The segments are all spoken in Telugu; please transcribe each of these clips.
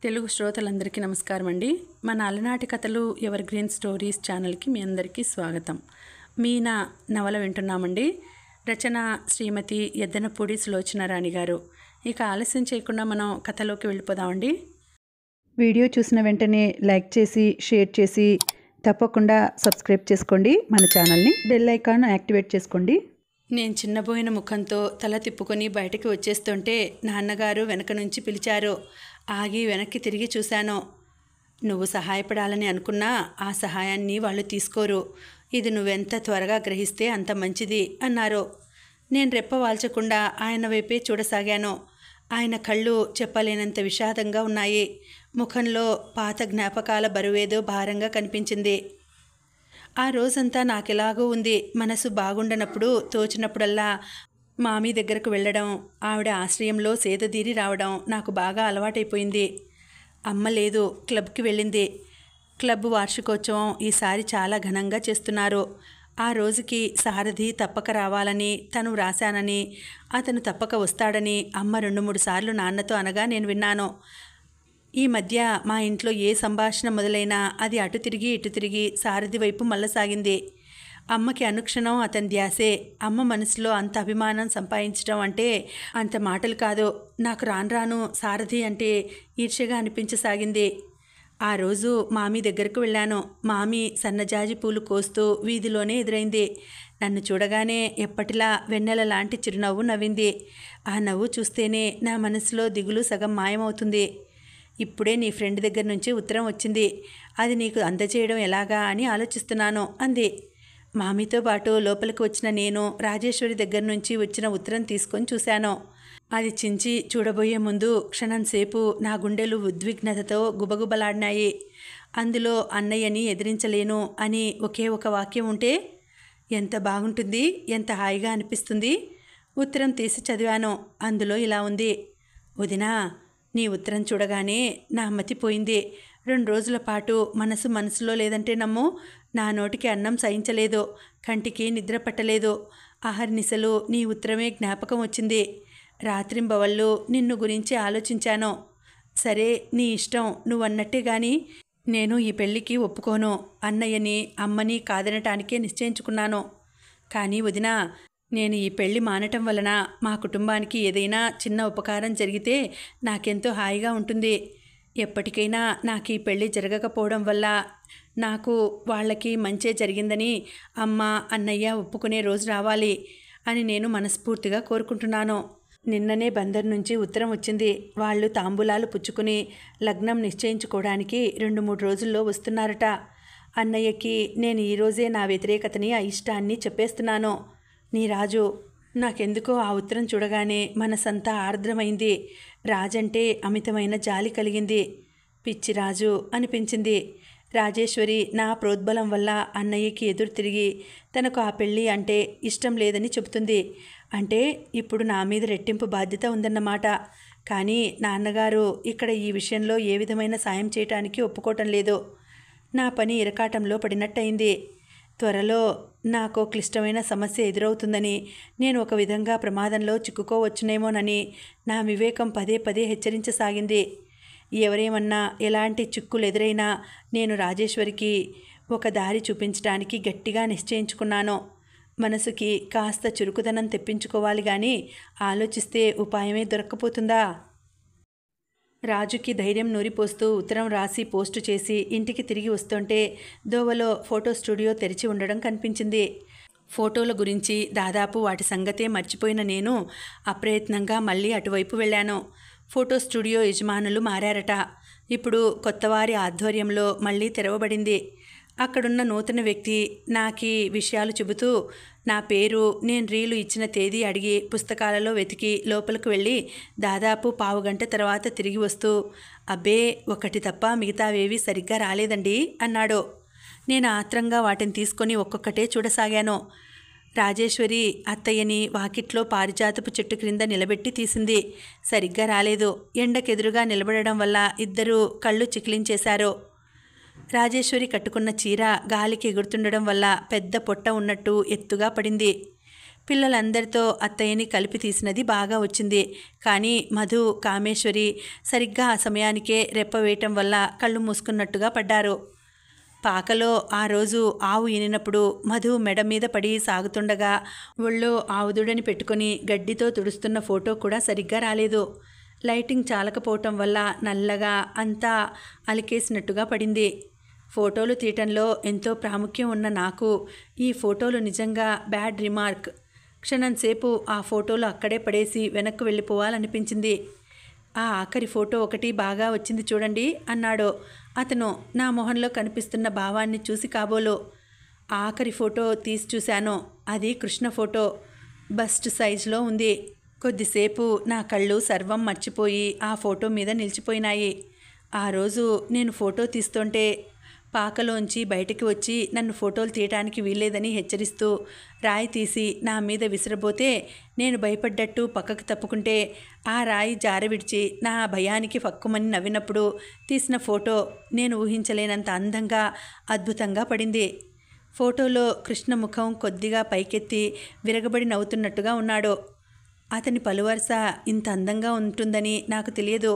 తెలుగు శ్రోతలందరికీ నమస్కారం అండి. మన అలనాటి కథలు ఎవర్ గ్రీన్ స్టోరీస్ ఛానల్కి మీ అందరికీ స్వాగతం. మీనా నవల వింటున్నామండి. రచన శ్రీమతి ఎద్దనపూడి సులోచనారాణి గారు. ఇక ఆలస్యం చేయకుండా మనం కథలోకి వెళ్ళిపోదామండి. వీడియో చూసిన వెంటనే లైక్ చేసి షేర్ చేసి తప్పకుండా సబ్స్క్రైబ్ చేసుకోండి. మన ఛానల్ని బెల్ ఐకాన్ యాక్టివేట్ చేసుకోండి. నేను చిన్నబోయిన ముఖంతో తల తిప్పుకొని బయటికి వచ్చేస్తుంటే నాన్నగారు వెనక నుంచి పిలిచారు. ఆగి వెనక్కి తిరిగి చూశాను. నువ్వు సహాయపడాలని అనుకున్నా ఆ సహాయాన్ని వాళ్ళు తీసుకోరు. ఇది నువ్వెంత త్వరగా గ్రహిస్తే అంత మంచిది అన్నారు. నేను రెప్ప వాల్చకుండా ఆయన వైపే చూడసాగాను. ఆయన కళ్ళు చెప్పలేనంత విషాదంగా ఉన్నాయి. ముఖంలో పాత జ్ఞాపకాల బరువేదో భారంగా కనిపించింది. ఆ రోజంతా నాకెలాగో ఉంది. మనసు బాగుండనప్పుడు తోచినప్పుడల్లా మామీ దగ్గరకు వెళ్ళడం, ఆవిడ ఆశ్రయంలో సేదదీరి రావడం నాకు బాగా అలవాటైపోయింది. అమ్మ లేదు, క్లబ్కి వెళ్ళింది. క్లబ్ వార్షికోత్సవం ఈసారి చాలా ఘనంగా చేస్తున్నారు. ఆ రోజుకి సారథి తప్పక రావాలని తను వ్రాశానని, అతను తప్పక వస్తాడని అమ్మ 2-3 సార్లు నాన్నతో అనగా నేను విన్నాను. ఈ మధ్య మా ఇంట్లో ఏ సంభాషణ మొదలైనా అది అటు తిరిగి ఇటు తిరిగి సారథి వైపు మళ్ళసాగింది. అమ్మకి అనుక్షణం అతని ధ్యాసే. అమ్మ మనసులో అంత అభిమానం సంపాదించడం అంటే అంత మాటలు కాదు. నాకు రాను సారథి అంటే ఈర్ష్యగా అనిపించసాగింది. ఆ రోజు మామీ దగ్గరకు వెళ్ళాను. మామీ సన్నజాజి పూలు కోస్తూ వీధిలోనే ఎదురైంది. నన్ను చూడగానే ఎప్పటిలా వెన్నెల లాంటి చిరునవ్వు నవ్వింది. ఆ నవ్వు చూస్తేనే నా మనసులో దిగులు సగం మాయమవుతుంది. ఇప్పుడే నీ ఫ్రెండ్ దగ్గర నుంచి ఉత్తరం వచ్చింది. అది నీకు అందజేయడం ఎలాగా అని ఆలోచిస్తున్నాను అంది. మామీతో పాటు లోపలికి వచ్చిన నేను రాజేశ్వరి దగ్గర నుంచి వచ్చిన ఉత్తరం తీసుకొని చూశాను. అది చించి చూడబోయే ముందు క్షణంసేపు నా గుండెలు ఉద్విగ్నతతో గుబగుబలాడినాయి. అందులో అన్నయ్యని ఎదిరించలేను అని ఒకే ఒక వాక్యం ఉంటే ఎంత బాగుంటుంది, ఎంత హాయిగా అనిపిస్తుంది. ఉత్తరం తీసి చదివాను. అందులో ఇలా ఉంది: వదినా, నీ ఉత్తరం చూడగానే నా మతిపోయింది. 2 రోజుల పాటు మనసులో లేదంటే నమ్ము, నా నోటికి అన్నం సహించలేదు, కంటికి నిద్ర పట్టలేదు. ఆహర్నిశలు నీ ఉత్తరమే జ్ఞాపకం వచ్చింది. రాత్రింబవళ్ళు నిన్ను గురించి ఆలోచించాను. సరే, నీ ఇష్టం, నువ్వన్నట్టే గాని నేను ఈ పెళ్ళికి ఒప్పుకోను. అన్నయ్యని అమ్మని కాదనటానికే నిశ్చయించుకున్నాను. కానీ వదినా, నేను ఈ పెళ్లి మానటం వలన మా కుటుంబానికి ఏదైనా చిన్న ఉపకారం జరిగితే నాకెంతో హాయిగా ఉంటుంది. ఎప్పటికైనా నాకు ఈ పెళ్ళి జరగకపోవడం వల్ల నాకు వాళ్ళకి మంచే జరిగిందని అమ్మ అన్నయ్య ఒప్పుకునే రోజు రావాలి అని నేను మనస్ఫూర్తిగా కోరుకుంటున్నాను. నిన్ననే బందర్ నుంచి ఉత్తరం వచ్చింది. వాళ్ళు తాంబూలాలు పుచ్చుకుని లగ్నం నిశ్చయించుకోవడానికి 2-3 రోజుల్లో వస్తున్నారట. అన్నయ్యకి నేను ఈరోజే నా వ్యతిరేకతని అయిష్టాన్ని చెప్పేస్తున్నాను. నీ రాజు. నాకెందుకో ఆ ఉత్తరం చూడగానే మనసంతా ఆర్ద్రమైంది. రాజంటే అమితమైన జాలి కలిగింది. పిచ్చి రాజు అనిపించింది. రాజేశ్వరి నా ప్రోద్బలం వల్ల అన్నయ్యకి ఎదురు తిరిగి తనకు ఆ పెళ్ళి అంటే ఇష్టం లేదని చెబుతుంది. అంటే ఇప్పుడు నా మీద రెట్టింపు బాధ్యత ఉందన్నమాట. కానీ నాన్నగారు ఇక్కడ ఈ విషయంలో ఏ విధమైన సాయం చేయటానికి ఒప్పుకోవటం లేదు. నా పని ఇరకాటంలో పడినట్టయింది. త్వరలో నాకు క్లిష్టమైన సమస్య ఎదురవుతుందని, నేను ఒక విధంగా ప్రమాదంలో చిక్కుకోవచ్చునేమోనని నా వివేకం పదే పదే హెచ్చరించసాగింది. ఎవరేమన్నా, ఎలాంటి చిక్కులు ఎదురైనా నేను రాజేశ్వరికి ఒక దారి చూపించడానికి గట్టిగా నిశ్చయించుకున్నాను. మనసుకి కాస్త చురుకుదనం తెప్పించుకోవాలి కానీ ఆలోచిస్తే ఉపాయమే దొరక్కపోతుందా? రాజుకి ధైర్యం నూరిపోస్తూ ఉత్తరం రాసి పోస్టు చేసి ఇంటికి తిరిగి వస్తుంటే దోవలో ఫోటో స్టూడియో తెరిచి ఉండడం కనిపించింది. ఫోటోల గురించి దాదాపు వాటి సంగతే మర్చిపోయిన నేను అప్రయత్నంగా మళ్ళీ అటువైపు వెళ్ళాను. ఫోటో స్టూడియో యజమానులు మారారట. ఇప్పుడు కొత్తవారి ఆధ్వర్యంలో మళ్ళీ తెరవబడింది. అక్కడున్న నూతన వ్యక్తి నాకీ విషయాలు చెబుతూ నా పేరు, నేను రీలు ఇచ్చిన తేదీ అడిగి పుస్తకాలలో వెతికి లోపలికి వెళ్ళి దాదాపు పావుగంట తర్వాత తిరిగి వస్తూ, అబ్బే, ఒకటి తప్ప మిగతావేవి సరిగ్గా రాలేదండి అన్నాడు. నేను ఆత్రంగా వాటిని తీసుకొని ఒక్కొక్కటే చూడసాగాను. రాజేశ్వరి అత్తయ్యని వాకిట్లో పారిజాతపు చెట్టు క్రింద నిలబెట్టి తీసింది. సరిగ్గా రాలేదు. ఎండకెదురుగా నిలబడడం వల్ల ఇద్దరూ కళ్ళు చికిలించేశారు. రాజేశ్వరి కట్టుకున్న చీర గాలికి ఎగురుతుండడం వల్ల పెద్ద పొట్ట ఉన్నట్టు ఎత్తుగా పడింది. పిల్లలందరితో అత్తయ్యని కలిపి తీసినది బాగా వచ్చింది. కానీ మధు, కామేశ్వరి సరిగ్గా ఆ సమయానికే రెప్ప వేయటం వల్ల కళ్ళు మూసుకున్నట్టుగా పడ్డారు. పాకలో ఆ రోజు ఆవు ఈనినప్పుడు మధు మెడ మీద పడి సాగుతుండగా ఒళ్ళో ఆవుదుడని పెట్టుకుని గడ్డితో తుడుస్తున్న ఫోటో కూడా సరిగ్గా రాలేదు. లైటింగ్ చాలకపోవటం వల్ల నల్లగా అంతా అలికేసినట్టుగా పడింది. ఫోటోలు తీయటంలో ఎంతో ప్రాముఖ్యం ఉన్న నాకు ఈ ఫోటోలు నిజంగా బ్యాడ్ రిమార్క్. క్షణంసేపు ఆ ఫోటోలు అక్కడే పడేసి వెనక్కు వెళ్ళిపోవాలనిపించింది. ఆ ఆఖరి ఫోటో ఒకటి బాగా వచ్చింది చూడండి అన్నాడు అతను నా మొహంలో కనిపిస్తున్న భావాన్ని చూసి కాబోలు. ఆఖరి ఫోటో తీసి చూశాను. అది కృష్ణ ఫోటో. బస్ట్ సైజులో ఉంది. కొద్దిసేపు నా కళ్ళు సర్వం మర్చిపోయి ఆ ఫోటో మీద నిలిచిపోయినాయి. ఆ రోజు నేను ఫోటో తీస్తుంటే పాకలోంచి బయటికి వచ్చి నన్ను ఫోటోలు తీయటానికి వీల్లేదని హెచ్చరిస్తూ రాయి తీసి నా మీద విసిరబోతే నేను భయపడ్డట్టు పక్కకు తప్పుకుంటే ఆ రాయి జారవిడిచి నా భయానికి ఫక్కుమని నవ్వినప్పుడు తీసిన ఫోటో నేను ఊహించలేనంత అందంగా, అద్భుతంగా పడింది. ఫోటోలో కృష్ణ ముఖం కొద్దిగా పైకెత్తి విరగబడి నవ్వుతున్నట్టుగా ఉన్నాడు. అతని పలువరుస ఇంత అందంగా ఉంటుందని నాకు తెలియదు.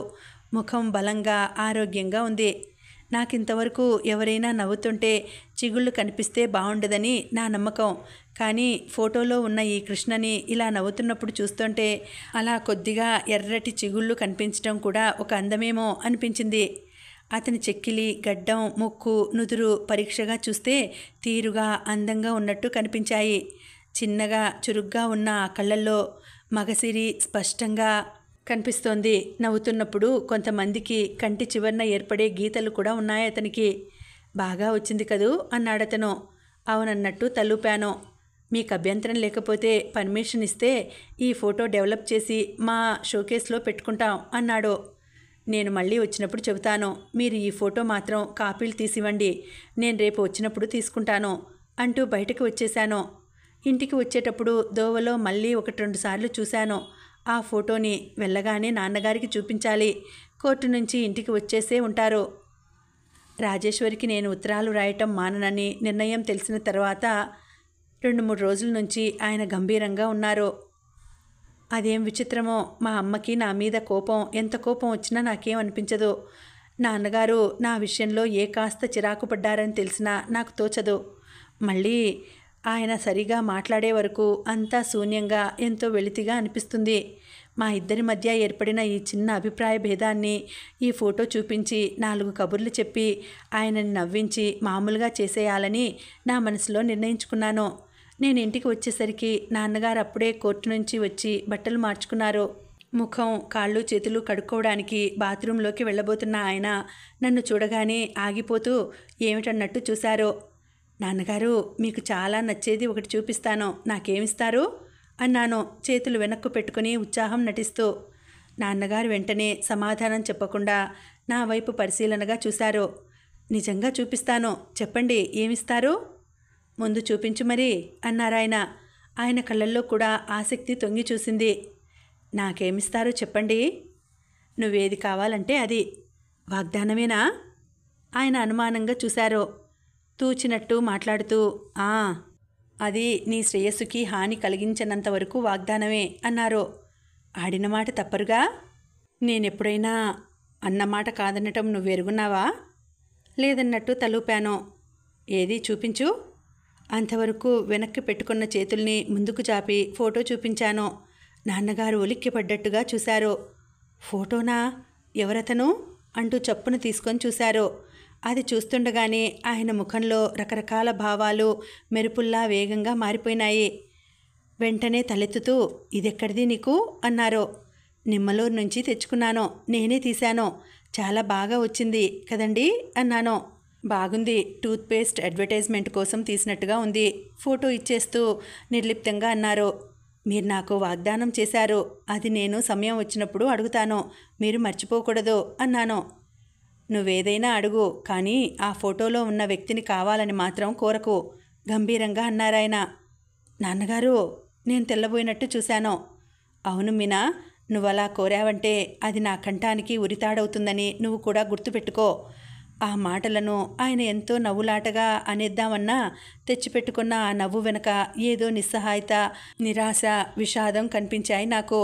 ముఖం బలంగా, ఆరోగ్యంగా ఉంది. నాకింతవరకు ఎవరైనా నవ్వుతుంటే చిగుళ్ళు కనిపిస్తే బాగుండదని నా నమ్మకం. కానీ ఫోటోలో ఉన్న ఈ కృష్ణని ఇలా నవ్వుతున్నప్పుడు చూస్తుంటే అలా కొద్దిగా ఎర్రటి చిగుళ్ళు కనిపించడం కూడా ఒక అందమేమో అనిపించింది. అతని చెక్కిలి, గడ్డం, ముక్కు, నుదురు పరీక్షగా చూస్తే తీరుగా, అందంగా ఉన్నట్టు కనిపించాయి. చిన్నగా, చురుగ్గా ఉన్న ఆ కళ్ళల్లో మగసిరి స్పష్టంగా కనిపిస్తోంది. నవ్వుతున్నప్పుడు కొంతమందికి కంటి చివరన ఏర్పడే గీతలు కూడా ఉన్నాయి అతనికి. బాగా వచ్చింది కదూ అన్నాడతను. అవునన్నట్టు తలూపాను. మీకు అభ్యంతరం లేకపోతే పర్మిషన్ ఇస్తే ఈ ఫోటో డెవలప్ చేసి మా షోకేస్లో పెట్టుకుంటాం అన్నాడు. నేను మళ్ళీ వచ్చినప్పుడు చెబుతాను. మీరు ఈ ఫోటో మాత్రం కాపీలు తీసివ్వండి. నేను రేపు వచ్చినప్పుడు తీసుకుంటాను అంటూ బయటకు వచ్చేశాను. ఇంటికి వచ్చేటప్పుడు దోవలో మళ్ళీ 1-2 సార్లు చూశాను ఆ ఫోటోని. వెళ్ళగానే నాన్నగారికి చూపించాలి. కోర్టు నుంచి ఇంటికి వచ్చేసే ఉంటారు. రాజేశ్వరికి నేను ఉత్తరాలు రాయటం మాననని నిర్ణయం తెలిసిన తర్వాత 2-3 రోజుల నుంచి ఆయన గంభీరంగా ఉన్నారు. అదేం విచిత్రమో మా అమ్మకి నా మీద కోపం, ఎంత కోపం వచ్చినా నాకేం అనిపించదు. నాన్నగారు నా విషయంలో ఏ కాస్త చిరాకు పడ్డారని తెలిసినా నాకు తోచదు. మళ్ళీ ఆయన సరిగా మాట్లాడే వరకు అంతా శూన్యంగా, ఎంతో వెలితిగా అనిపిస్తుంది. మా ఇద్దరి మధ్య ఏర్పడిన ఈ చిన్న అభిప్రాయ భేదాన్ని ఈ ఫోటో చూపించి 4 కబుర్లు చెప్పి ఆయనని నవ్వించి మామూలుగా చేసేయాలని నా మనసులో నిర్ణయించుకున్నాను. నేను ఇంటికి వచ్చేసరికి నాన్నగారు అప్పుడే కోర్టు నుంచి వచ్చి బట్టలు మార్చుకున్నారు. ముఖం, కాళ్ళు, చేతులు కడుక్కోవడానికి బాత్రూంలోకి వెళ్ళబోతున్న ఆయన నన్ను చూడగానే ఆగిపోతూ ఏమిటన్నట్టు చూశారు. నాన్నగారు, మీకు చాలా నచ్చేది ఒకటి చూపిస్తాను, నాకేమిస్తారు అన్నాను చేతులు వెనక్కు పెట్టుకుని ఉత్సాహం నటిస్తూ. నాన్నగారు వెంటనే సమాధానం చెప్పకుండా నా వైపు పరిశీలనగా చూశారు. నిజంగా చూపిస్తాను, చెప్పండి ఏమిస్తారు? ముందు చూపించు మరి అన్నారాయన. ఆయన కళ్ళల్లో కూడా ఆసక్తి తొంగి చూసింది. నాకేమిస్తారో చెప్పండి. నువ్వేది కావాలంటే అది. వాగ్దానమేనా? ఆయన అనుమానంగా చూశారు. తూచినట్టు మాట్లాడుతూ అది నీ శ్రేయస్సుకి హాని కలిగించనంత వరకు వాగ్దానమే అన్నారు. ఆడిన మాట తప్పరుగా? నేనెప్పుడైనా అన్నమాట కాదనటం నువ్వెరుగున్నావా? లేదన్నట్టు తలూపాను. ఏది చూపించు. అంతవరకు వెనక్కి పెట్టుకున్న చేతుల్ని ముందుకు చాపి ఫోటో చూపించాను. నాన్నగారు ఉలిక్కిపడ్డట్టుగా చూశారు. ఫోటోనా? ఎవరతను అంటూ చప్పున తీసుకొని చూశారు. అది చూస్తుండగానే ఆయన ముఖంలో రకరకాల భావాలు మెరుపుల్లా వేగంగా మారిపోయినాయి. వెంటనే తలెత్తుతూ ఇదెక్కడిది నీకు అన్నారు. నిమ్మలూరు నుంచి తెచ్చుకున్నాను, నేనే తీశాను, చాలా బాగా వచ్చింది కదండి అన్నాను. బాగుంది, టూత్పేస్ట్ అడ్వర్టైజ్మెంట్ కోసం తీసినట్టుగా ఉంది ఫోటో ఇచ్చేస్తూ నిర్లిప్తంగా అన్నారు. మీరు నాకు వాగ్దానం చేశారు, అది నేను సమయం వచ్చినప్పుడు అడుగుతాను, మీరు మర్చిపోకూడదు అన్నాను. నువ్వేదైనా అడుగు, కానీ ఆ ఫోటోలో ఉన్న వ్యక్తిని కావాలని మాత్రం కోరకు గంభీరంగా అన్నారాయన. నాన్నగారు, నేను తెల్లబోయినట్టు చూశాను. అవును మీనా, నువ్వలా కోరావంటే అది నా కంఠానికి ఉరితాడవుతుందని నువ్వు కూడా గుర్తుపెట్టుకో. ఆ మాటలను ఆయన ఎంతో నవ్వులాటగా అనేద్దామన్నా తెచ్చిపెట్టుకున్న ఆ నవ్వు వెనక ఏదో నిస్సహాయత, నిరాశ, విషాదం కనిపించాయి నాకు.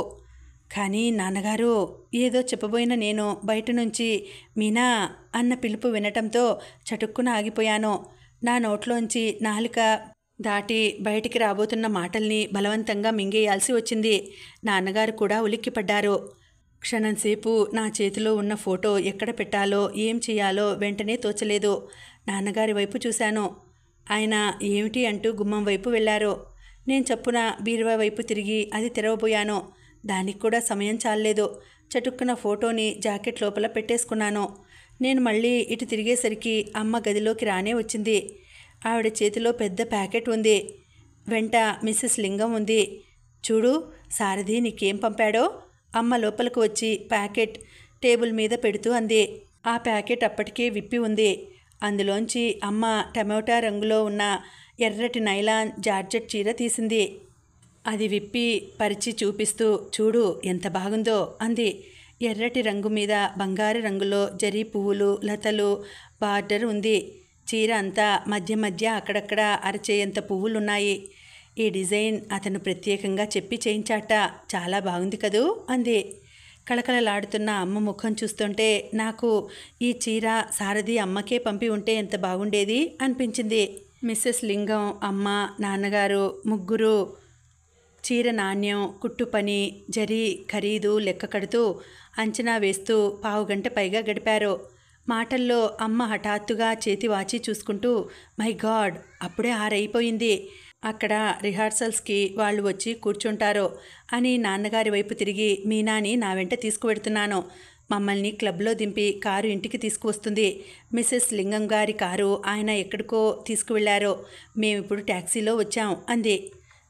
కానీ నాన్నగారు ఏదో చెప్పబోయిన నేను బయట నుంచి మీనా అన్న పిలుపు వినటంతో చటుక్కున ఆగిపోయాను. నా నోట్లోంచి నాలుక దాటి బయటికి రాబోతున్న మాటల్ని బలవంతంగా మింగేయాల్సి వచ్చింది. నాన్నగారు కూడా ఉలిక్కిపడ్డారు. క్షణంసేపు నా చేతిలో ఉన్న ఫోటో ఎక్కడ పెట్టాలో, ఏం చేయాలో వెంటనే తోచలేదు. నాన్నగారి వైపు చూశాను. ఆయన ఏమిటి అంటూ గుమ్మం వైపు వెళ్ళారు. నేను చప్పున బీరువా వైపు తిరిగి అది తెరవబోయాను. దానికి కూడా సమయం చాలలేదు. చటుక్కున ఫోటోని జాకెట్ లోపల పెట్టేసుకున్నాను. నేను మళ్ళీ ఇటు తిరిగేసరికి అమ్మ గదిలోకి రానే వచ్చింది. ఆవిడ చేతిలో పెద్ద ప్యాకెట్ ఉంది. వెంట మిస్సెస్ లింగం ఉంది. చూడు సారథి నీకేం పంపాడో. అమ్మ లోపలికి వచ్చి ప్యాకెట్ టేబుల్ మీద పెడుతూ అంది. ఆ ప్యాకెట్ అప్పటికే విప్పి ఉంది. అందులోంచి అమ్మ టమోటా రంగులో ఉన్న ఎర్రటి నైలాన్ జార్జెట్ చీర తీసింది. అది విప్పి పరిచి చూపిస్తూ చూడు ఎంత బాగుందో అంది. ఎర్రటి రంగు మీద బంగారు రంగులో జరీ పువ్వులు, లతలు, బార్డర్ ఉంది. చీర అంతా మధ్య మధ్య అక్కడక్కడ అరచేయంత పువ్వులున్నాయి. ఈ డిజైన్ అతను ప్రత్యేకంగా చెప్పి చేయించాట. చాలా బాగుంది కదూ అంది. కళకళలాడుతున్న అమ్మ ముఖం చూస్తుంటే నాకు ఈ చీర సారథి అమ్మకే పంపి ఉంటే ఎంత బాగుండేది అనిపించింది. మిస్సెస్ లింగం, అమ్మ, నాన్నగారు ముగ్గురు చీర నాణ్యం, కుట్టు పని, జరీ ఖరీదు లెక్క కడుతూ అంచనా వేస్తూ పావుగంట పైగా గడిపారు. మాటల్లో అమ్మ హఠాత్తుగా చేతి వాచి చూసుకుంటూ మై గాడ్ అప్పుడే 6 అయిపోయింది, అక్కడ రిహార్సల్స్కి వాళ్ళు వచ్చి కూర్చుంటారు అని నాన్నగారి వైపు తిరిగి మీనాని నా వెంట తీసుకువెడుతున్నాను. మమ్మల్ని క్లబ్లో దింపి కారు ఇంటికి తీసుకువస్తుంది. మిస్సెస్ లింగం గారి కారు ఆయన ఎక్కడికో తీసుకువెళ్లారో. మేమిప్పుడు ట్యాక్సీలో వచ్చాం అంది.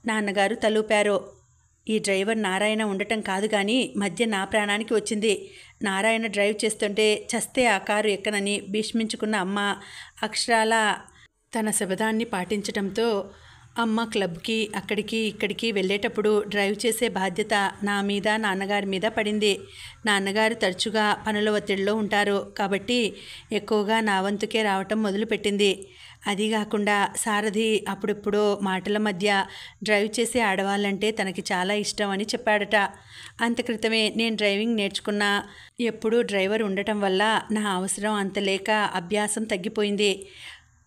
నాన్నగారు తలూపారు. ఈ డ్రైవర్ నారాయణ ఉండటం కాదు కానీ మధ్య నా ప్రాణానికి వచ్చింది. నారాయణ డ్రైవ్ చేస్తుంటే చస్తే ఆ కారు ఎక్కనని భీష్మించుకున్న అమ్మ అక్షరాల తన శబదాన్ని పాటించడంతో అమ్మ క్లబ్కి అక్కడికి ఇక్కడికి వెళ్ళేటప్పుడు డ్రైవ్ చేసే బాధ్యత నా మీద, నాన్నగారి మీద పడింది. నాన్నగారు తరచుగా పనుల ఒత్తిడిలో ఉంటారు కాబట్టి ఎక్కువగా నా వంతుకే రావటం మొదలుపెట్టింది. అది కాకుండా సారథి అప్పుడెప్పుడో మాటల మధ్య డ్రైవ్ చేసే ఆడవాళ్ళంటే తనకి చాలా ఇష్టం అని చెప్పాడట. అంత క్రితమే నేను డ్రైవింగ్ నేర్చుకున్నా. ఎప్పుడూ డ్రైవర్ ఉండటం వల్ల నా అవసరం అంత లేక అభ్యాసం తగ్గిపోయింది.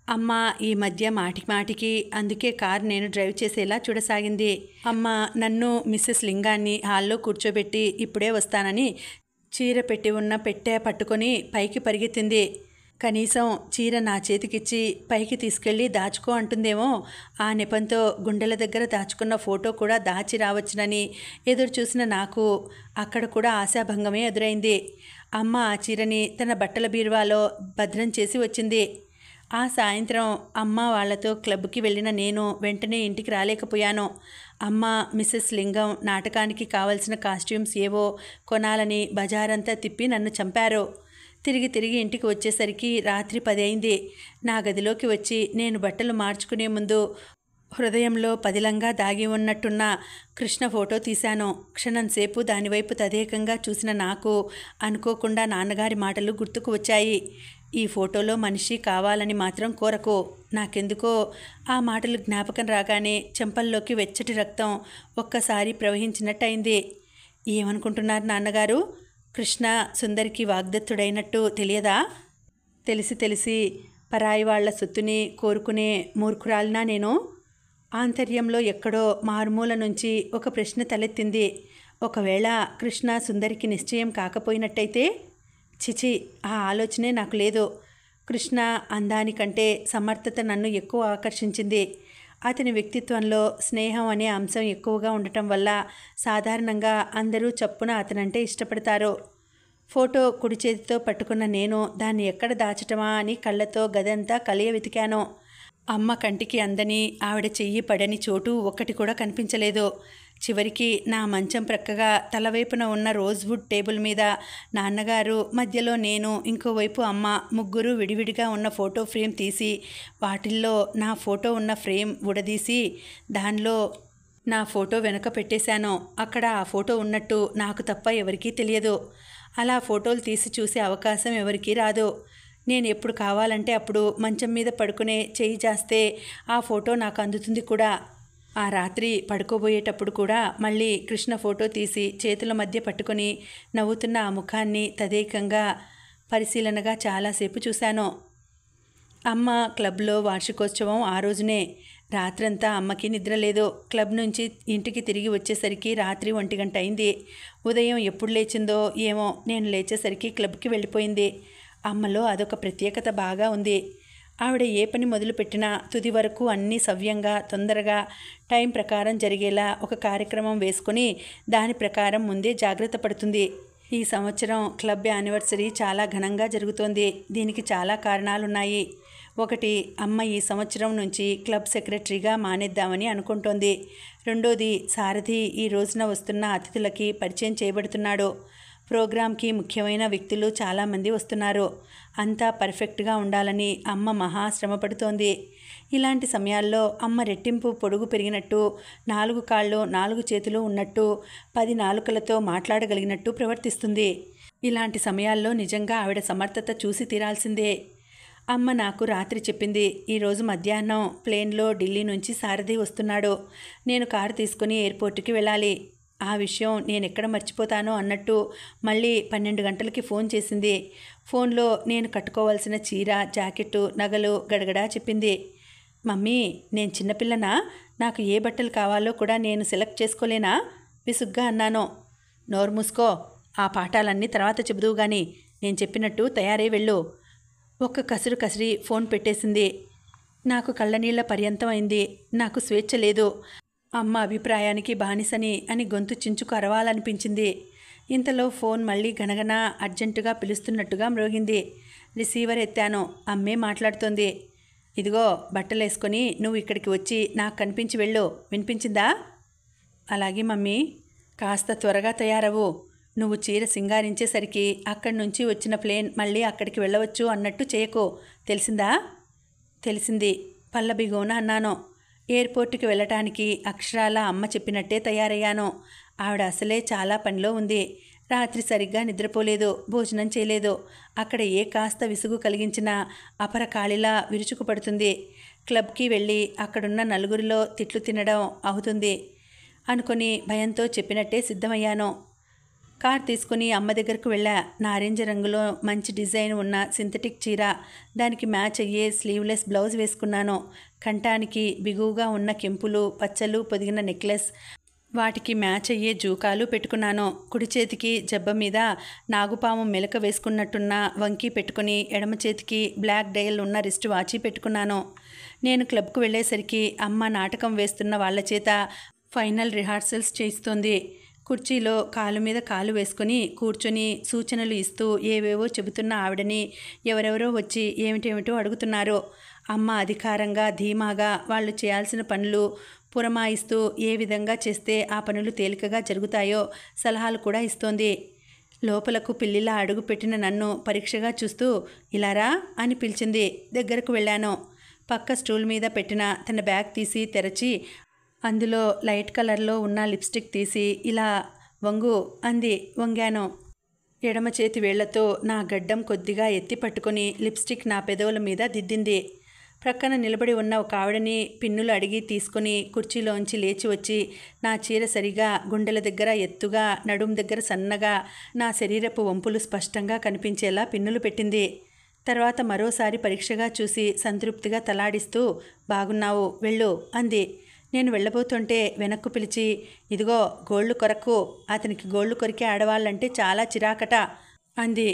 అమ్మ ఈ మధ్య మాటికి అందుకే కారు నేను డ్రైవ్ చేసేలా చూడసాగింది. అమ్మ నన్ను, మిస్సెస్ లింగాన్ని హాల్లో కూర్చోబెట్టి ఇప్పుడే వస్తానని చీర పెట్టి ఉన్న పెట్టె పట్టుకొని పైకి పరిగెత్తింది. కనీసం చీర నా చేతికిచ్చి పైకి తీసుకెళ్ళి దాచుకో అంటుందేమో. ఆ నెపంతో గుండెల దగ్గర దాచుకున్న ఫోటో కూడా దాచి రావచ్చునని ఎదురు చూసిన నాకు అక్కడ కూడా ఆశాభంగమే ఎదురైంది. అమ్మ ఆ చీరని తన బట్టల బీరువాలో భద్రం చేసి వచ్చింది. ఆ సాయంత్రం అమ్మ వాళ్లతో క్లబ్కి వెళ్ళిన నేను వెంటనే ఇంటికి రాలేకపోయాను. అమ్మ, మిస్సెస్ లింగం నాటకానికి కావలసిన కాస్ట్యూమ్స్ ఏవో కొనాలని బజారంతా తిప్పి నన్ను చంపారు. తిరిగి ఇంటికి వచ్చేసరికి రాత్రి 10 అయింది. నా గదిలోకి వచ్చి నేను బట్టలు మార్చుకునే ముందు హృదయంలో పదిలంగా దాగి ఉన్నట్టున్న కృష్ణ ఫోటో తీశాను. క్షణంసేపు దానివైపు తదేకంగా చూసిన నాకు అనుకోకుండా నాన్నగారి మాటలు గుర్తుకు వచ్చాయి. ఈ ఫోటోలో మనిషి కావాలని మాత్రం కోరకు. నాకెందుకో ఆ మాటలు జ్ఞాపకం రాగానే చెంపల్లోకి వెచ్చటి రక్తం ఒక్కసారి ప్రవహించినట్టయింది. ఏమనుకుంటున్నారు నాన్నగారు? కృష్ణ సుందరికి వాగ్దత్తుడైనట్టు తెలియదా? తెలిసి పరాయి వాళ్ల సొత్తుని కోరుకునే మూర్ఖురాలినా నేను? ఆంతర్యంలో ఎక్కడో మారుమూల నుంచి ఒక ప్రశ్న తలెత్తింది. ఒకవేళ కృష్ణ సుందరికి నిశ్చయం కాకపోయినట్టయితే? చిచి, ఆ ఆలోచనే నాకు లేదు. కృష్ణ అందానికంటే సమర్థత నన్ను ఎక్కువ ఆకర్షించింది. అతని వ్యక్తిత్వంలో స్నేహం అనే అంశం ఎక్కువగా ఉండటం వల్ల సాధారణంగా అందరూ చప్పున అతనంటే ఇష్టపడతారు. ఫోటో కుడి చేతితో పట్టుకున్న నేను దాన్ని ఎక్కడ దాచటమా అని కళ్ళతో గదంతా కలియ వెతికాను. అమ్మ కంటికి అందని, ఆవిడ చెయ్యి పడని చోటు ఒక్కటి కూడా కనిపించలేదు. చివరికి నా మంచం ప్రక్కగా తలవైపున ఉన్న రోజ్వుడ్ టేబుల్ మీద నాన్నగారు, మధ్యలో నేను, ఇంకోవైపు అమ్మ ముగ్గురు విడివిడిగా ఉన్న ఫోటో ఫ్రేమ్ తీసి వాటిల్లో నా ఫోటో ఉన్న ఫ్రేమ్ ఊడదీసి దానిలో నా ఫోటో వెనుక పెట్టేశాను. అక్కడ ఆ ఫోటో ఉన్నట్టు నాకు తప్ప ఎవరికీ తెలియదు. అలా ఫోటోలు తీసి చూసే అవకాశం ఎవరికీ రాదు. నేను ఎప్పుడు కావాలంటే అప్పుడు మంచం మీద పడుకునే చెయ్యి చేస్తే ఆ ఫోటో నాకు అందుతుంది కూడా. ఆ రాత్రి పడుకోబోయేటప్పుడు కూడా మళ్ళీ కృష్ణ ఫోటో తీసి చేతుల మధ్య పట్టుకొని నవ్వుతున్న ఆ ముఖాన్ని తదేకంగా పరిశీలనగా చాలాసేపు చూశాను. అమ్మ క్లబ్లో వార్షికోత్సవం ఆ రోజునే. రాత్రంతా అమ్మకి నిద్ర లేదు. క్లబ్ నుంచి ఇంటికి తిరిగి వచ్చేసరికి రాత్రి 1 గంట అయింది. ఉదయం ఎప్పుడు లేచిందో ఏమో, నేను లేచేసరికి క్లబ్కి వెళ్ళిపోయింది. అమ్మలో అదొక ప్రత్యేకత బాగా ఉంది. ఆవిడ ఏ పని మొదలుపెట్టినా తుది వరకు అన్నీ సవ్యంగా, తొందరగా, టైం ప్రకారం జరిగేలా ఒక కార్యక్రమం వేసుకొని దాని ప్రకారం ముందే జాగ్రత్త పడుతుంది. ఈ సంవత్సరం క్లబ్ యానివర్సరీ చాలా ఘనంగా జరుగుతోంది. దీనికి చాలా కారణాలున్నాయి. ఒకటి, అమ్మ ఈ సంవత్సరం నుంచి క్లబ్ సెక్రటరీగా మానేద్దామని అనుకుంటోంది. రెండోది, సారథి ఈ రోజున వస్తున్న అతిథులకి పరిచయం చేయబడుతున్నాడు. ప్రోగ్రాంకి ముఖ్యమైన వ్యక్తులు చాలామంది వస్తున్నారు. అంతా పర్ఫెక్ట్గా ఉండాలని అమ్మ మహా శ్రమపడుతోంది. ఇలాంటి సమయాల్లో అమ్మ రెట్టింపు పొడుగు పెరిగినట్టు, 4 కాళ్ళు 4 చేతులు ఉన్నట్టు, 10 నాలుకలతో మాట్లాడగలిగినట్టు ప్రవర్తిస్తుంది. ఇలాంటి సమయాల్లో నిజంగా ఆవిడ సమర్థత చూసి తీరాల్సిందే. అమ్మ నాకు రాత్రి చెప్పింది, ఈరోజు మధ్యాహ్నం ప్లేన్లో ఢిల్లీ నుంచి సారథి వస్తున్నాడు. నేను కారు తీసుకుని ఎయిర్పోర్ట్కి వెళ్ళాలి. ఆ విషయం నేనెక్కడ మర్చిపోతానో అన్నట్టు మళ్ళీ 12 గంటలకి ఫోన్ చేసింది. ఫోన్లో నేను కట్టుకోవాల్సిన చీర, జాకెట్టు, నగలు గడగడా చెప్పింది. మమ్మీ, నేను చిన్నపిల్లనా? నాకు ఏ బట్టలు కావాలో కూడా నేను సెలెక్ట్ చేసుకోలేనా? విసుగ్గా అన్నాను. నోరు మూసుకో, ఆ పాఠాలన్నీ తర్వాత చెబుదువు గాని, నేను చెప్పినట్టు తయారై వెళ్ళు. ఒక్క కసురు కసిరి ఫోన్ పెట్టేసింది. నాకు కళ్ళనీళ్ల పర్యంతం అయింది. నాకు స్వేచ్ఛ లేదు. అమ్మ అభిప్రాయానికి బానిసని అని గొంతు చించుకు అరవాలనిపించింది. ఇంతలో ఫోన్ మళ్ళీ గనగన అర్జెంటుగా పిలుస్తున్నట్టుగా మ్రోగింది. రిసీవర్ ఎత్తాను. అమ్మే మాట్లాడుతోంది. ఇదిగో బట్టలేసుకొని నువ్వు ఇక్కడికి వచ్చి నాకు కనిపించి వెళ్ళు. వినిపించిందా? అలాగే మమ్మీ. కాస్త త్వరగా తయారవు. నువ్వు చీర సింగారించేసరికి అక్కడి నుంచి వచ్చిన ప్లేన్ మళ్ళీ అక్కడికి వెళ్ళవచ్చు అన్నట్టు చేయకు. తెలిసిందా? తెలిసింది పల్లబిగోన అన్నాను. ఎయిర్పోర్టుకి వెళ్ళటానికి అక్షరాల అమ్మ చెప్పినట్టే తయారయ్యాను. ఆవిడ అసలే చాలా పనిలో ఉంది. రాత్రి సరిగ్గా నిద్రపోలేదు, భోజనం చేయలేదు. అక్కడ ఏ కాస్త విసుగు కలిగించినా అపర కాళిలా విరుచుకుపడుతుంది. క్లబ్కి వెళ్ళి అక్కడున్న నలుగురిలో తిట్లు తినడం అవుతుంది అనుకొని భయంతో చెప్పినట్టే సిద్ధమయ్యాను. కార్ తీసుకుని అమ్మ దగ్గరకు వెళ్ళా. నారింజ రంగులో మంచి డిజైన్ ఉన్న సింథటిక్ చీర, దానికి మ్యాచ్ అయ్యే స్లీవ్లెస్ బ్లౌజ్ వేసుకున్నాను. కంఠానికి బిగువుగా ఉన్న కెంపులు, పచ్చలు పొదిగిన నెక్లెస్, వాటికి మ్యాచ్ అయ్యే జూకాలు పెట్టుకున్నాను. కుడి చేతికి జబ్బ మీద నాగుపాము మెలక వేసుకున్నట్టున్న వంకీ పెట్టుకుని, ఎడమ చేతికి బ్లాక్ డయల్ ఉన్న రిస్ట్ వాచి పెట్టుకున్నాను. నేను క్లబ్కు వెళ్ళేసరికి అమ్మ నాటకం వేస్తున్న వాళ్ల చేత ఫైనల్ రిహార్సల్స్ చేయిస్తోంది. కుర్చీలో కాలు మీద కాలు వేసుకుని కూర్చొని సూచనలు ఇస్తూ ఏవేవో చెబుతున్న ఆవిడని ఎవరెవరో వచ్చి ఏమిటేమిటో అడుగుతున్నారు. అమ్మ అధికారంగా ధీమాగా వాళ్ళు చేయాల్సిన పనులు పురమాయిస్తూ ఏ విధంగా చేస్తే ఆ పనులు తేలికగా జరుగుతాయో సలహాలు కూడా ఇస్తోంది. లోపలకు పిల్లిలా అడుగు పెట్టిన నన్ను పరీక్షగా చూస్తూ ఇలారా అని పిలిచింది. దగ్గరకు వెళ్ళాను. పక్క స్టూల్ మీద పెట్టిన తన బ్యాగ్ తీసి తెరచి అందులో లైట్ కలర్లో ఉన్న లిప్స్టిక్ తీసి ఇలా వంగు అంది. వంగాను. ఎడమ చేతి వేళ్లతో నా గడ్డం కొద్దిగా ఎత్తి పట్టుకొని లిప్స్టిక్ నా పెదవుల మీద దిద్దింది. ప్రక్కన నిలబడి ఉన్న ఒక ఆవిడని పిన్నులు అడిగి తీసుకుని కుర్చీలోంచి లేచి వచ్చి నా చీర సరిగా గుండెల దగ్గర ఎత్తుగా, నడుం దగ్గర సన్నగా, నా శరీరపు వంపులు స్పష్టంగా కనిపించేలా పిన్నులు పెట్టింది. తర్వాత మరోసారి పరీక్షగా చూసి సంతృప్తిగా తలాడిస్తూ బాగున్నావు, వెళ్ళు అంది. నేను వెళ్ళబోతుంటే వెనక్కు పిలిచి ఇదిగో గోళ్లు కొరకు, అతనికి గోళ్లు కొరికే ఆడవాళ్ళంటే చాలా చిరాకట అంది.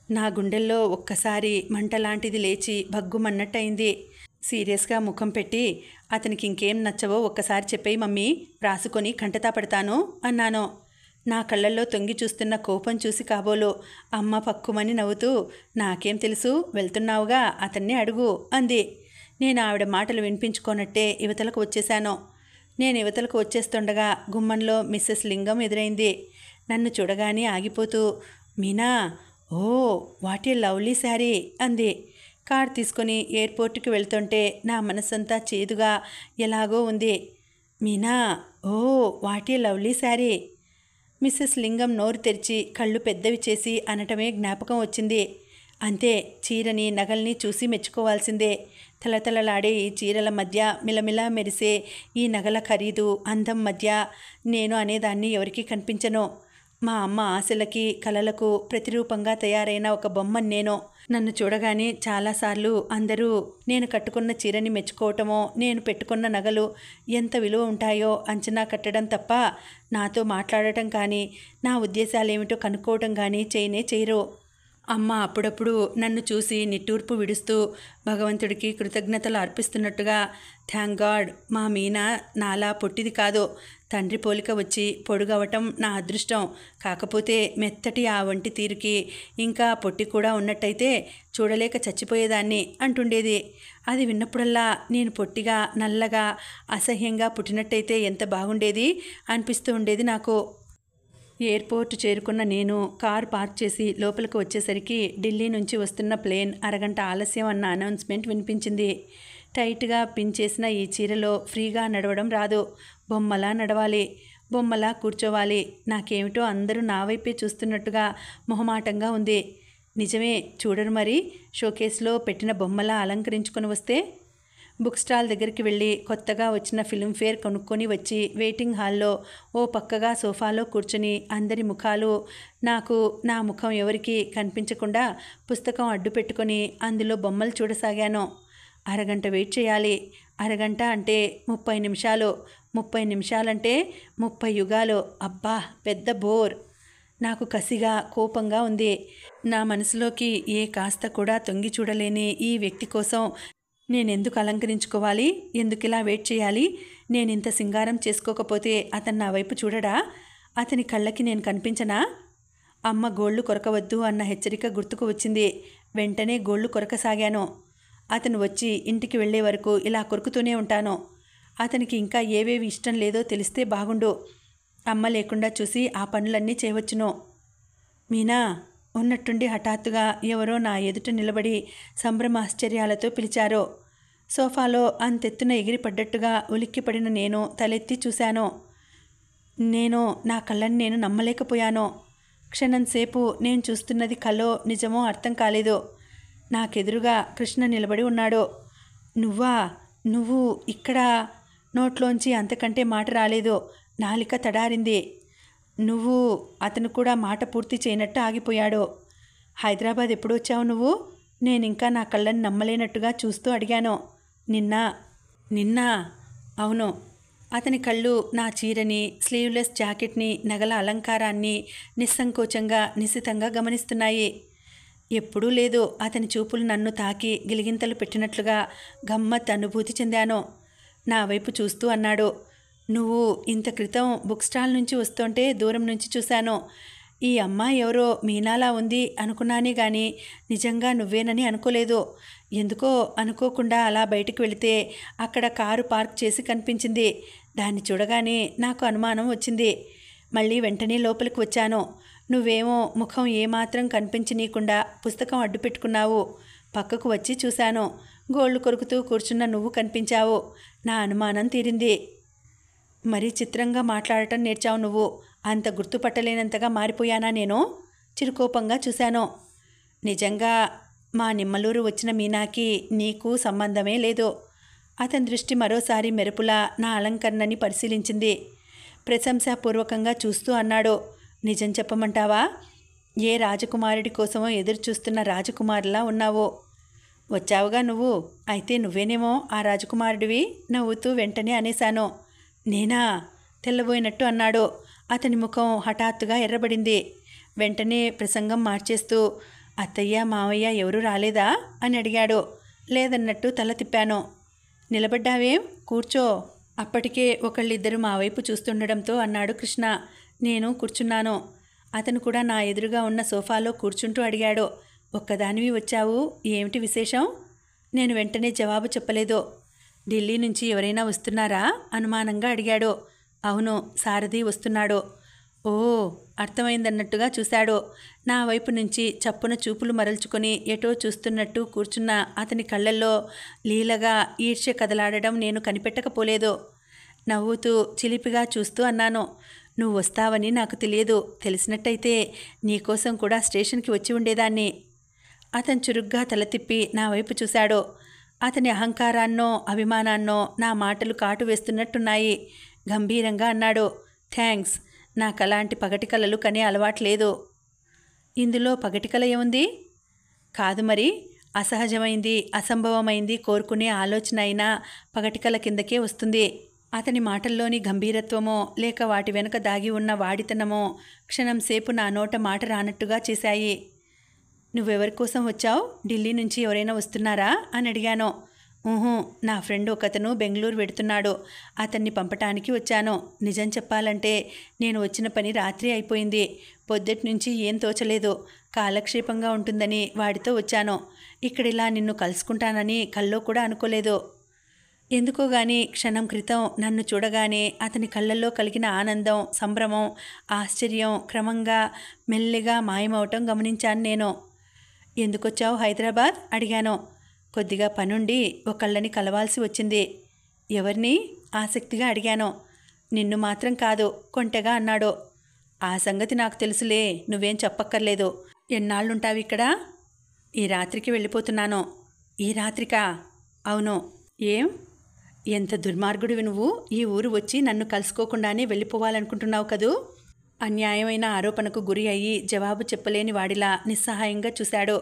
నా గుండెల్లో ఒక్కసారి మంటలాంటిది లేచి భగ్గుమన్నట్టయింది. సీరియస్గా ముఖం పెట్టి అతనికి ఇంకేం నచ్చవో ఒక్కసారి చెప్పేయి మమ్మీ, రాసుకొని కంటతా పడతాను అన్నాను. నా కళ్ళల్లో తొంగి చూస్తున్న కోపం చూసి కాబోలు అమ్మ పక్కుమని నవ్వుతూ నాకేం తెలుసు, వెళ్తున్నావుగా అతన్నే అడుగు అంది. నేను ఆవిడ మాటలు వినిపించుకోనట్టే యువతలకు వచ్చేశాను. నేను యువతలకు వచ్చేస్తుండగా గుమ్మంలో మిస్సెస్ లింగం ఎదురైంది. నన్ను చూడగానే ఆగిపోతూ Meena, oh what a lovely sari అంది. కార్ తీసుకొని ఎయిర్పోర్టుకి వెళ్తుంటే నా మనసంతా చేదుగా ఎలాగో ఉంది. Meena, oh what a lovely sari. Mrs Lingam నోరు తెరిచి కళ్ళు పెద్దవి చేసి అనటమే జ్ఞాపకం వచ్చింది. అంతే, చీరని నగల్ని చూసి మెచ్చుకోవాల్సిందే. తలతలలాడే ఈ చీరల మధ్య మిలమిలా మెరిసే ఈ నగల ఖరీదు అందం మధ్య నేను అనేదాన్ని ఎవరికీ కనిపించను. మా అమ్మ ఆశలకి కలలకు ప్రతిరూపంగా తయారైన ఒక బొమ్మను నేను. నన్ను చూడగానే చాలాసార్లు అందరూ నేను కట్టుకున్న చీరని మెచ్చుకోవటమో, నేను పెట్టుకున్న నగలు ఎంత విలువ ఉంటాయో అంచనా కట్టడం తప్ప నాతో మాట్లాడటం కానీ, నా ఉద్దేశాలేమిటో కనుక్కోవటం కానీ చేయరు. అమ్మ అప్పుడప్పుడు నన్ను చూసి నిట్టూర్పు విడుస్తూ భగవంతుడికి కృతజ్ఞతలు అర్పిస్తున్నట్టుగా, థ్యాంక్ గాడ్ మా మీనా నాలా పొట్టిది కాదు, తండ్రి పోలిక వచ్చి పొడుగవటం నా అదృష్టం, కాకపోతే మెత్తటి ఆ వంటి తీరుకి ఇంకా పొట్టి కూడా ఉన్నట్టయితే చూడలేక చచ్చిపోయేదాన్ని అంటుండేది. అది విన్నప్పుడల్లా నేను పొట్టిగా నల్లగా అసహ్యంగా పుట్టినట్టయితే ఎంత బాగుండేది అనిపిస్తూ ఉండేది నాకు. ఎయిర్పోర్ట్ చేరుకున్న నేను కారు పార్క్ చేసి లోపలికి వచ్చేసరికి ఢిల్లీ నుంచి వస్తున్న ప్లేన్ అరగంట ఆలస్యం అన్న అనౌన్స్మెంట్ వినిపించింది. టైట్గా పిన్ చేసిన ఈ చీరలో ఫ్రీగా నడవడం రాదు, బొమ్మలా నడవాలి, బొమ్మలా కూర్చోవాలి. నాకేమిటో అందరూ నా వైపే చూస్తున్నట్టుగా మొహమాటంగా ఉంది. నిజమే, చూడరు మరి, షోకేస్లో పెట్టిన బొమ్మలా అలంకరించుకొని వస్తే. బుక్ స్టాల్ దగ్గరికి వెళ్ళి కొత్తగా వచ్చిన ఫిల్మ్ఫేర్ కొనుక్కొని వచ్చి వెయిటింగ్ హాల్లో ఓ పక్కగా సోఫాలో కూర్చొని అందరి ముఖాలు నాకు, నా ముఖం ఎవరికి కనిపించకుండా పుస్తకం అడ్డు పెట్టుకొని అందులో బొమ్మలు చూడసాగాను. అరగంట వెయిట్ చేయాలి. అరగంట అంటే 30 నిమిషాలు, 30 నిమిషాలంటే 30 యుగాలు. అబ్బా, పెద్ద బోర్. నాకు కసిగా కోపంగా ఉంది. నా మనసులోకి ఏ కాస్త కూడా తొంగి చూడలేని ఈ వ్యక్తి కోసం నేనెందుకు అలంకరించుకోవాలి, ఎందుకు ఇలా వెయిట్ చేయాలి? నేనింత సింగారం చేసుకోకపోతే అతను నా వైపు చూడడా? అతని కళ్ళకి నేను కనిపించనా? అమ్మ గోళ్లు కొరకవద్దు అన్న హెచ్చరిక గుర్తుకు వచ్చింది. వెంటనే గోళ్లు కొరకసాగాను. అతను వచ్చి ఇంటికి వెళ్లే వరకు ఇలా కొరుకుతూనే ఉంటాను. అతనికి ఇంకా ఏవేవి ఇష్టం లేదో తెలిస్తే బాగుండు. అమ్మ లేకుండా చూసి ఆ పనులన్నీ చేయవచ్చును. మీనా, ఉన్నట్టుండి హఠాత్తుగా ఎవరో నా ఎదుట నిలబడి సంభ్రమాశ్చర్యాలతో పిలిచారు. సోఫాలో అంతెత్తున ఎగిరిపడ్డట్టుగా ఉలిక్కిపడిన నేను తలెత్తి చూశాను. నా కళ్ళని నేను నమ్మలేకపోయాను. క్షణంసేపు నేను చూస్తున్నది కలో నిజమో అర్థం కాలేదు. నాకెదురుగా కృష్ణ నిలబడి ఉన్నాడు. నువ్వు ఇక్కడ? నోట్లోంచి అంతకంటే మాట రాలేదు. నాలిక తడారింది. అతను కూడా మాట పూర్తి చేయనట్టు ఆగిపోయాడు. హైదరాబాద్ ఎప్పుడు వచ్చావు నువ్వు? నేనింకా నా కళ్ళని నమ్మలేనట్టుగా చూస్తూ అడిగాను. నిన్న? అవును. అతని కళ్ళు నా చీరని, స్లీవ్లెస్ జాకెట్ని, నగల అలంకారాన్ని నిస్సంకోచంగా నిశితంగా గమనిస్తున్నాయి. ఎప్పుడూ లేదు అతని చూపులు నన్ను తాకి గిలిగింతలు పెట్టినట్లుగా గమ్మత్ అనుభూతి చెందాను. నా వైపు చూస్తూ అన్నాడు, నువ్వు ఇంత క్రితం బుక్ స్టాల్ నుంచి వస్తుంటే దూరం నుంచి చూశాను. ఈ అమ్మాయి ఎవరో మీనాలా ఉంది అనుకున్నానే గాని నిజంగా నువ్వేనని అనుకోలేదు. ఎందుకో అనుకోకుండా అలా బయటికి వెళితే అక్కడ కారు పార్క్ చేసి కనిపించింది. దాన్ని చూడగానే నాకు అనుమానం వచ్చింది. మళ్ళీ వెంటనే లోపలికి వచ్చాను. నువ్వేమో ముఖం ఏమాత్రం కనిపించనీయకుండా పుస్తకం అడ్డు పెట్టుకున్నావు. పక్కకు వచ్చి చూశాను. గోళ్లు కొరుకుతూ కూర్చున్న నువ్వు కనిపించావు. నా అనుమానం తీరింది. మరీ చిత్రంగా మాట్లాడటం నేర్చావు నువ్వు. అంత గుర్తుపట్టలేనంతగా మారిపోయానా నేను? చిరుకోపంగా చూశాను. నిజంగా మా నిమ్మలూరు వచ్చిన మీనాకి నీకు సంబంధమే లేదు. అతని దృష్టి మరోసారి మెరుపులా నా అలంకరణని పరిశీలించింది. ప్రశంసాపూర్వకంగా చూస్తూ అన్నాడు, నిజం చెప్పమంటావా? ఏ రాజకుమారుడి కోసమో ఎదురు చూస్తున్న రాజకుమారులా ఉన్నావు. వచ్చావుగా నువ్వు, అయితే నువ్వేనేమో ఆ రాజకుమారుడివి నవ్వుతూ వెంటనే అనేశాను. నేనా? తెల్లబోయినట్టు అన్నాడు. అతని ముఖం హఠాత్తుగా ఎర్రబడింది. వెంటనే ప్రసంగం మార్చేస్తూ, అత్తయ్య మావయ్య ఎవరూ రాలేదా అని అడిగాడు. లేదన్నట్టు తల తిప్పాను. నిలబడ్డావేం, కూర్చో. అప్పటికే ఒకళ్ళిద్దరు మా వైపు చూస్తుండడంతో అన్నాడు కృష్ణ. నేను కూర్చున్నాను. అతను కూడా నా ఎదురుగా ఉన్న సోఫాలో కూర్చుంటూ అడిగాడు, ఒక్కదానివి వచ్చావు, ఏమిటి విశేషం? నేను వెంటనే జవాబు చెప్పలేదు. ఢిల్లీ నుంచి ఎవరైనా వస్తున్నారా అనుమానంగా అడిగాడు. అవును, సారథి వస్తున్నాడు. ఓ, అర్థమైందన్నట్టుగా చూశాడు. నా వైపు నుంచి చప్పున చూపులు మరల్చుకొని ఎటో చూస్తున్నట్టు కూర్చున్న అతని కళ్ళల్లో లీలగా ఈర్ష్య కదలాడడం నేను కనిపెట్టకపోలేదు. నవ్వుతూ చిలిపిగా చూస్తూ అన్నాను, నువ్వు వస్తావని నాకు తెలియదు. తెలిసినట్టయితే నీకోసం కూడా స్టేషన్కి వచ్చి ఉండేదాన్ని. అతను చురుగ్గా తల తిప్పి నా వైపు చూశాడు. అతని అహంకారాన్నో అభిమానాన్నో నా మాటలు కాటు వేస్తున్నట్టున్నాయి. గంభీరంగా అన్నాడు, థ్యాంక్స్. నాకలాంటి పగటి కలలు కనే అలవాట్లేదు. ఇందులో పగటి కల ఏముంది? కాదు మరి, అసహజమైంది అసంభవమైంది కోరుకునే ఆలోచన అయినా పగటి కల కిందకే వస్తుంది. అతని మాటల్లోని గంభీరత్వమో లేక వాటి వెనుక దాగి ఉన్న వాడితనమో క్షణంసేపు నా నోట మాట రానట్టుగా చేశాయి. నువ్వెవరి కోసం వచ్చావు? ఢిల్లీ నుంచి ఎవరైనా వస్తున్నారా అని అడిగాను. ఊహూ, నా ఫ్రెండ్ ఒకతను బెంగళూరు వెడుతున్నాడు. అతన్ని పంపటానికి వచ్చాను. నిజం చెప్పాలంటే నేను వచ్చిన పని రాత్రి అయిపోయింది. పొద్దుటి నుంచి ఏం తోచలేదు. కాలక్షేపంగా ఉంటుందని వాడితో వచ్చాను. ఇక్కడిలా నిన్ను కలుసుకుంటానని కల్లో కూడా అనుకోలేదు. ఎందుకో గాని క్షణం క్రితం నన్ను చూడగానే అతని కళ్ళల్లో కలిగిన ఆనందం, సంభ్రమం, ఆశ్చర్యం క్రమంగా మెల్లిగా మాయమవటం గమనించాను నేను. ఎందుకొచ్చావు హైదరాబాద్ అడిగాను. కొద్దిగా పనుండి ఒకళ్ళని కలవాల్సి వచ్చింది. ఎవరిని ఆసక్తిగా అడిగాను. నిన్ను మాత్రం కాదు, కొంటెగా అన్నాడు. ఆ సంగతి నాకు తెలుసులే, నువ్వేం చెప్పక్కర్లేదు. ఎన్నాళ్ళుంటావు ఇక్కడ? ఈ రాత్రికి వెళ్ళిపోతున్నాను. ఈ రాత్రికా? అవును. ఏం? ఎంత దుర్మార్గుడివి నువ్వు! ఈ ఊరు వచ్చి నన్ను కలుసుకోకుండానే వెళ్ళిపోవాలనుకుంటున్నావు కదూ? అన్యాయమైన ఆరోపణకు గురి అయ్యి జవాబు చెప్పలేని వాడిలా నిస్సహాయంగా చూశాడు.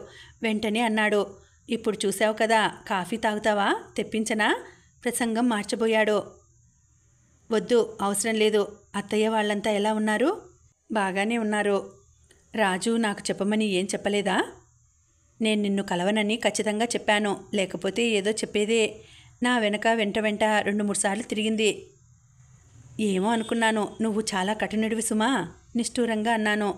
వెంటనే అన్నాడు, ఇప్పుడు చూశావు కదా, కాఫీ తాగుతావా? తెప్పించనా? ప్రసంగం మార్చబోయాడు. వద్దు, అవసరం లేదు. అత్తయ్య వాళ్ళంతా ఎలా ఉన్నారు? బాగానే ఉన్నారు. రాజు నాకు చెప్పమని ఏం చెప్పలేదా? నేను నిన్ను కలవనని ఖచ్చితంగా చెప్పాను. లేకపోతే ఏదో చెప్పేదే. నా వెనక వెంట 2-3 సార్లు తిరిగింది. ఏమో అనుకున్నాను. నువ్వు చాలా కఠినుడివి సుమా, నిష్ఠూరంగా అన్నాను.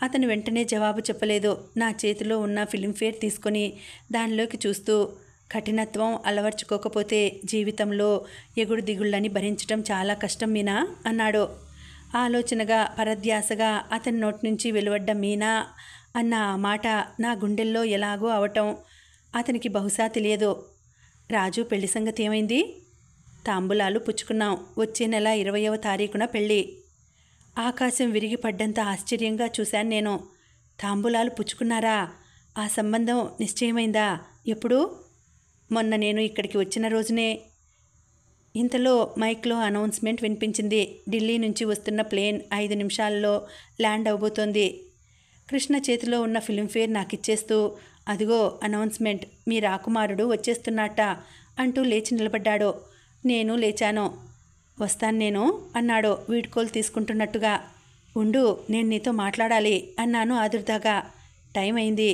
అతను వెంటనే జవాబు చెప్పలేదు. నా చేతిలో ఉన్న ఫిలింఫేర్ తీసుకొని దానిలోకి చూస్తూ, కఠినత్వం అలవర్చుకోకపోతే జీవితంలో ఎగుడు దిగుళ్ళని భరించడం చాలా కష్టం మీనా అన్నాడు. ఆలోచనగా పరధ్యాసగా అతని నోటి నుంచి వెలువడ్డ మీనా అన్న ఆ మాట నా గుండెల్లో ఎలాగో అవటం అతనికి బహుశా తెలియదు. రాజు పెళ్లి సంగతి ఏమైంది? తాంబూలాలు పుచ్చుకున్నాం. వచ్చే నెల 20వ తారీఖున పెళ్ళి. ఆకాశం విరిగి పడ్డంత ఆశ్చర్యంగా చూశాను నేను. తాంబూలాలు పుచ్చుకున్నారా? ఆ సంబంధం నిశ్చయమైందా? ఎప్పుడు? మొన్న నేను ఇక్కడికి వచ్చిన రోజునే. ఇంతలో మైక్లో అనౌన్స్మెంట్ వినిపించింది. ఢిల్లీ నుంచి వస్తున్న ప్లేన్ 5 నిమిషాల్లో ల్యాండ్ అవబోతోంది. కృష్ణ చేతిలో ఉన్న ఫిలింఫేర్ నాకిచ్చేస్తూ, అదిగో అనౌన్స్మెంట్, మీ రాకుమారుడు వచ్చేస్తున్నట్ట అంటూ లేచి నిలబడ్డాడు. నేను లేచాను. వస్తాను నేను అన్నాడు వీడ్కోలు తీసుకుంటున్నట్టుగా. ఉండు, నేను నీతో మాట్లాడాలి అన్నాను ఆదుర్దాగా. టైం అయింది.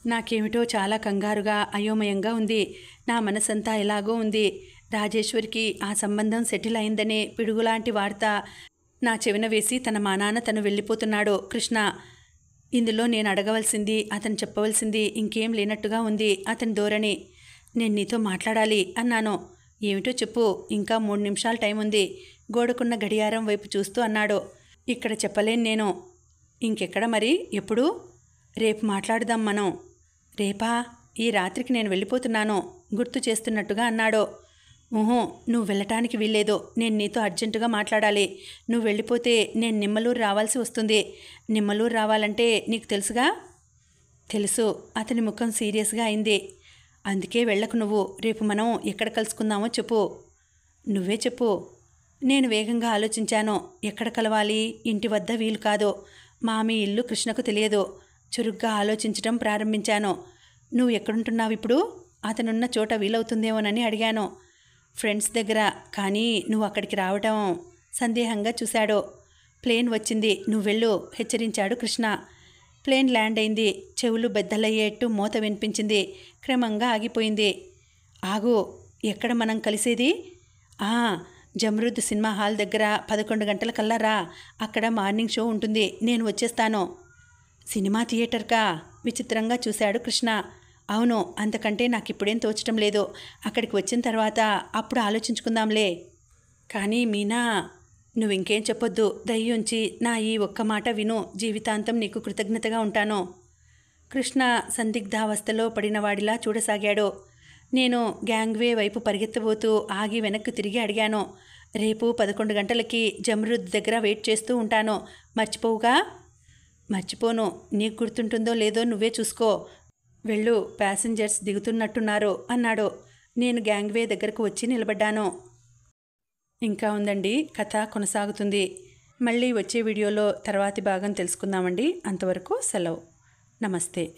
నాకేమిటో చాలా కంగారుగా అయోమయంగా ఉంది. నా మనసంతా ఎలాగో ఉంది. రాజేశ్వరికి ఆ సంబంధం సెటిల్ అయిందనే పిడుగులాంటి వార్త నా చెవిన వేసి తన మానాన తను వెళ్ళిపోతున్నాడు కృష్ణ. ఇందులో నేను అడగవలసింది, అతను చెప్పవలసింది ఇంకేం లేనట్టుగా ఉంది అతని ధోరణి. నేను నీతో మాట్లాడాలి అన్నాను. ఏమిటో చెప్పు, ఇంకా 3 నిమిషాలు టైం ఉంది గోడకున్న గడియారం వైపు చూస్తూ అన్నాడు. ఇక్కడ చెప్పలేను నేను. ఇంకెక్కడ మరి? ఎప్పుడు? రేపు మాట్లాడుదాం మనం. రేపా? ఈ రాత్రికి నేను వెళ్ళిపోతున్నాను గుర్తు చేస్తున్నట్టుగా అన్నాడు. ఊహు, నువ్వు వెళ్ళటానికి వీల్లేదు. నేను నీతో అర్జెంటుగా మాట్లాడాలి. నువ్వు వెళ్ళిపోతే నేను నిమ్మలూరు రావాల్సి వస్తుంది. నిమ్మలూరు రావాలంటే నీకు తెలుసుగా? తెలుసు. అతని ముఖం సీరియస్గా అయింది. అందుకే వెళ్ళకు నువ్వు. రేపు మనం ఎక్కడ కలుసుకుందామో చెప్పు. నువ్వే చెప్పు. నేను వేగంగా ఆలోచించాను. ఎక్కడ కలవాలి? ఇంటి వద్ద వీలు కాదు. మామి ఇల్లు కృష్ణకు తెలియదు. చురుగ్గా ఆలోచించడం ప్రారంభించాను. నువ్వు ఎక్కడుంటున్నావు ఇప్పుడు? అతనున్న చోట వీలవుతుందేమోనని అడిగాను. ఫ్రెండ్స్ దగ్గర. కానీ నువ్వు అక్కడికి రావటం? సందేహంగా చూశాడు. ప్లేన్ వచ్చింది, నువ్వు వెళ్ళు హెచ్చరించాడు కృష్ణ. ప్లేన్ ల్యాండ్ అయింది. చెవులు బెద్దలయ్యేట్టు మోత వినిపించింది. క్రమంగా ఆగిపోయింది. ఆగు, ఎక్కడ మనం కలిసేది? జమ్రుద్ సినిమా హాల్ దగ్గర 11 గంటలకల్లా రా. అక్కడ మార్నింగ్ షో ఉంటుంది. నేను వచ్చేస్తాను. సినిమా థియేటర్కా? విచిత్రంగా చూశాడు కృష్ణ. అవును, అంతకంటే నాకు ఇప్పుడేం తోచటం లేదు. అక్కడికి వచ్చిన తర్వాత అప్పుడు ఆలోచించుకుందాంలే. కానీ మీనా, నువ్వు ఇంకేం చెప్పొద్దు. దయ్యుంచి నా ఈ ఒక్క మాట విను. జీవితాంతం నీకు కృతజ్ఞతగా ఉంటాను. కృష్ణ సందిగ్ధావస్థలో పడినవాడిలా చూడసాగాడు. నేను గ్యాంగ్వే వైపు పరిగెత్తబోతూ ఆగి వెనక్కి తిరిగి అడిగాను. రేపు 11 గంటలకి జమ్రుద్ దగ్గర వెయిట్ చేస్తూ ఉంటాను. మర్చిపోవుగా? మర్చిపోను. నీకు గుర్తుంటుందో లేదో నువ్వే చూసుకో. వెళ్ళు, ప్యాసింజర్స్ దిగుతున్నట్టున్నారు అన్నాడు. నేను గ్యాంగ్వే దగ్గరకు వచ్చి నిలబడ్డాను. ఇంకా ఉందండి, కథ కొనసాగుతుంది. మళ్ళీ వచ్చే వీడియోలో తర్వాతి భాగం తెలుసుకుందామండి. అంతవరకు సెలవు. నమస్తే.